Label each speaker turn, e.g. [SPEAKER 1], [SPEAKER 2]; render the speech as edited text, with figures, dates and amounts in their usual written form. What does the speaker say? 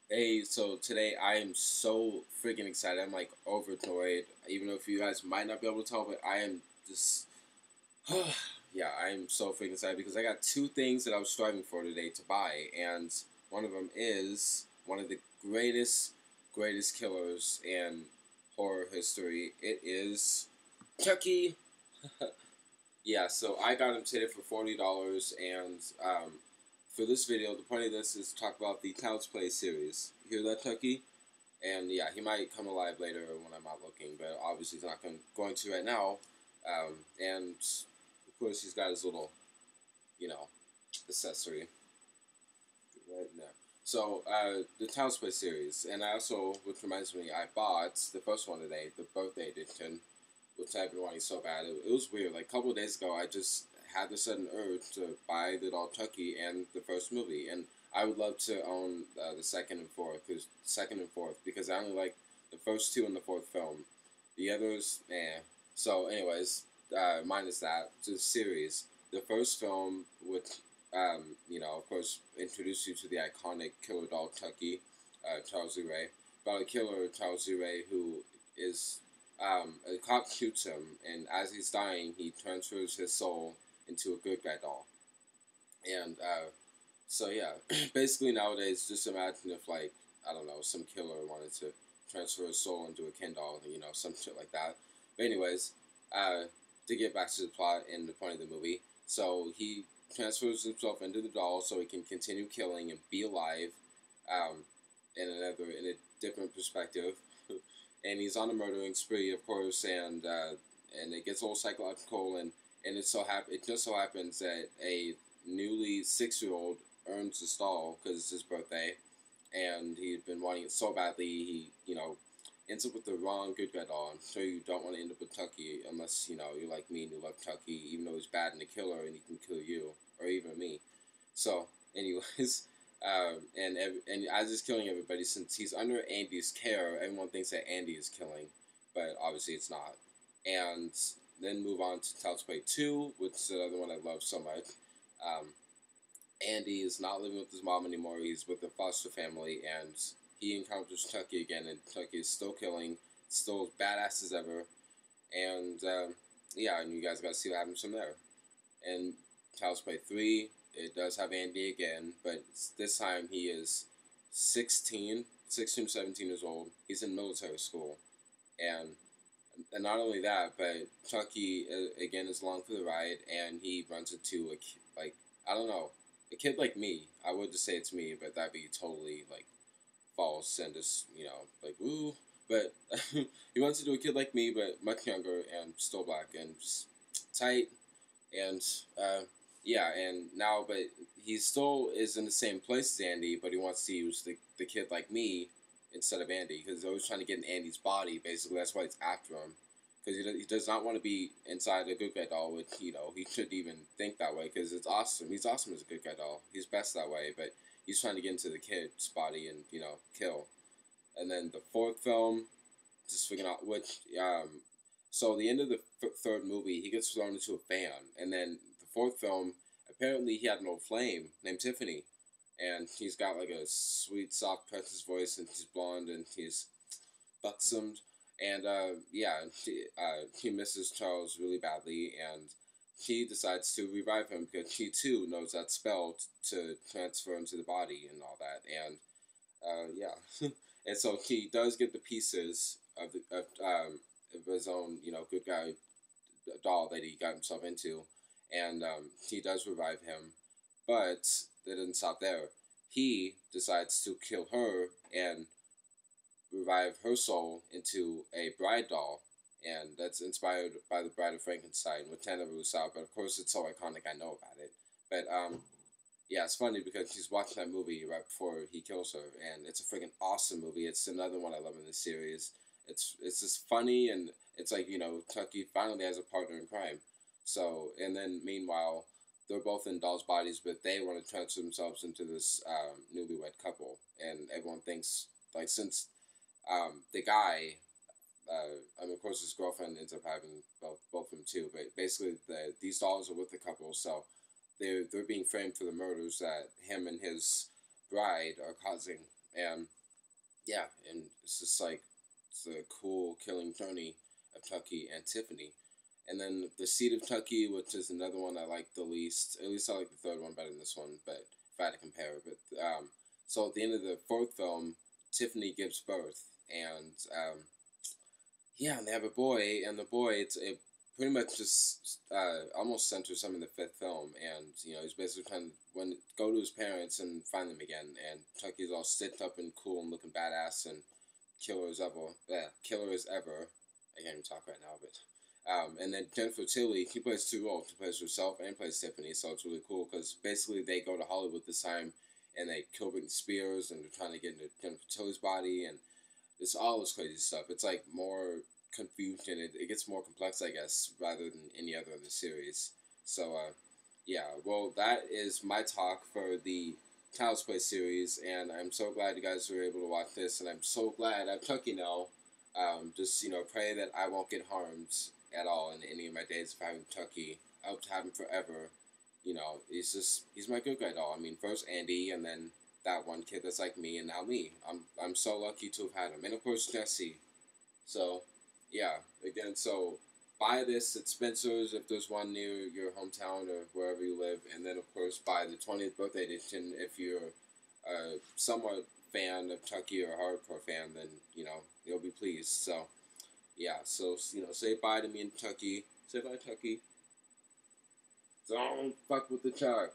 [SPEAKER 1] Hey, so today I am so freaking excited. I'm like overjoyed. Even though if you guys might not be able to tell, but I am just, yeah, I am so freaking excited because I got two things that I was striving for today to buy, and one of them is one of the greatest killers in horror history. It is Chucky. Yeah, so I got him today for $40, and for this video, the point of this is to talk about the Child's Play series. You hear that, Chucky? And yeah, he might come alive later when I'm not looking, but obviously he's not going to right now. And of course, he's got his little, you know, accessory right there. So the Child's Play series, and I also, which reminds me, I bought the first one today, the birthday edition, which I've been wanting so bad. It was weird. Like a couple of days ago, I just had the sudden urge to buy the doll Chucky and the first movie, and I would love to own the second and fourth, because I only like the first two and the fourth film. The others, eh. So, anyways, minus that, the series. The first film, which of course, introduced you to the iconic killer doll Chucky, Charles Lee Ray, about a killer Charles Lee Ray who is a cop shoots him, and as he's dying, he transfers his soul into a good guy doll. And so yeah, basically nowadays, just imagine if like I don't know, some killer wanted to transfer his soul into a Ken doll, some shit like that. But anyways, uh, to get back to the plot and the point of the movie, so he transfers himself into the doll so he can continue killing and be alive, um, in a different perspective. And he's on a murdering spree, of course, and it gets a little psychological, and it just so happens that a newly 6-year-old earns the stall because it's his birthday, and he'd been wanting it so badly. He ends up with the wrong good guy doll. I'm sure you don't want to end up with Chucky unless you're like me and you love Chucky, even though he's bad and a killer and he can kill you or even me. So, anyways, and as he's killing everybody, since he's under Andy's care, everyone thinks that Andy is killing, but obviously it's not. And then move on to Child's Play 2, which is another one I love so much. Um, Andy is not living with his mom anymore. He's with a foster family, and he encounters Chucky again, and Chucky is still killing, still as badass as ever. And yeah, and you guys got to see what happens from there. And Child's Play 3, it does have Andy again, but this time he is 16 or 17 years old. He's in military school. And not only that, but Chucky again is along for the ride, and he runs into I don't know, a kid like me. I would just say it's me, but that'd be totally like false and just like woo. But he runs into a kid like me, but much younger and still black and just tight. And yeah, and now, but he still is in the same place as Andy, but he wants to use the kid like me instead of Andy because he's always trying to get in Andy's body. Basically, that's why it's after him because he does not want to be inside a good guy doll. Which he shouldn't even think that way because it's awesome. He's awesome as a good guy doll. He's best that way, but he's trying to get into the kid's body and kill. And then the fourth film, just figuring out which so the end of the third movie, he gets thrown into a van, and then the fourth film, apparently he had an old flame named Tiffany, and he's got like a sweet, soft, precious voice, and she's blonde, and he's buxomed, and yeah, she misses Charles really badly, and she decides to revive him because she too knows that spell to transfer into the body and all that, and yeah, and so he does get the pieces of his own, good guy doll that he got himself into, and he does revive him, but that doesn't stop there. He decides to kill her and revive her soul into a bride doll, and that's inspired by the Bride of Frankenstein, which I never really saw, but of course it's so iconic I know about it. But yeah, it's funny because she's watching that movie right before he kills her, and it's a freaking awesome movie. It's another one I love in this series. It's just funny, and it's like Chucky finally has a partner in crime. So, and then meanwhile, they're both in dolls' bodies, but they want to transfer themselves into this newlywed couple, and everyone thinks like since the guy. I mean, of course, his girlfriend ends up having both of them too. But basically, these dolls are with the couple, so they're being framed for the murders that him and his bride are causing, And yeah, and it's just like it's a cool killing journey of Chucky and Tiffany. And then the Seed of Chucky, which is another one I like the least. At least I like the third one better than this one, but if I had to compare, but so at the end of the fourth film, Tiffany gives birth, and yeah, and they have a boy, and the boy it pretty much just almost centers him in the fifth film, and he's basically trying to go to his parents and find them again, and Chucky's all stitched up and cool and looking badass and killer as ever. Yeah, killer as ever. I can't even talk right now, but. And then Jennifer Tilly, she plays two roles. She plays herself and plays Tiffany, so it's really cool because basically they go to Hollywood this time and they kill Britney Spears and they're trying to get into Jennifer Tilly's body and it's all this crazy stuff. It's like more confused and it gets more complex, I guess, rather than any other of the series. So, yeah, well, that is my talk for the Child's Play series, and I'm so glad you guys were able to watch this, and I'm so glad I'm Chucky now. Just, pray that I won't get harmed at all in any of my days of having Chucky. I hope to have him forever. He's my good guy doll. I mean, first Andy, and then that one kid that's like me, and now me. I'm so lucky to have had him, and of course Jesse. So, yeah, again, so buy this at Spencer's if there's one near your hometown or wherever you live, and then of course buy the 20th birthday edition if you're a somewhat fan of Chucky or a hardcore fan, then you'll be pleased. So, yeah, so say bye to me and Chucky. Say bye, Chucky. Don't fuck with the Chuck.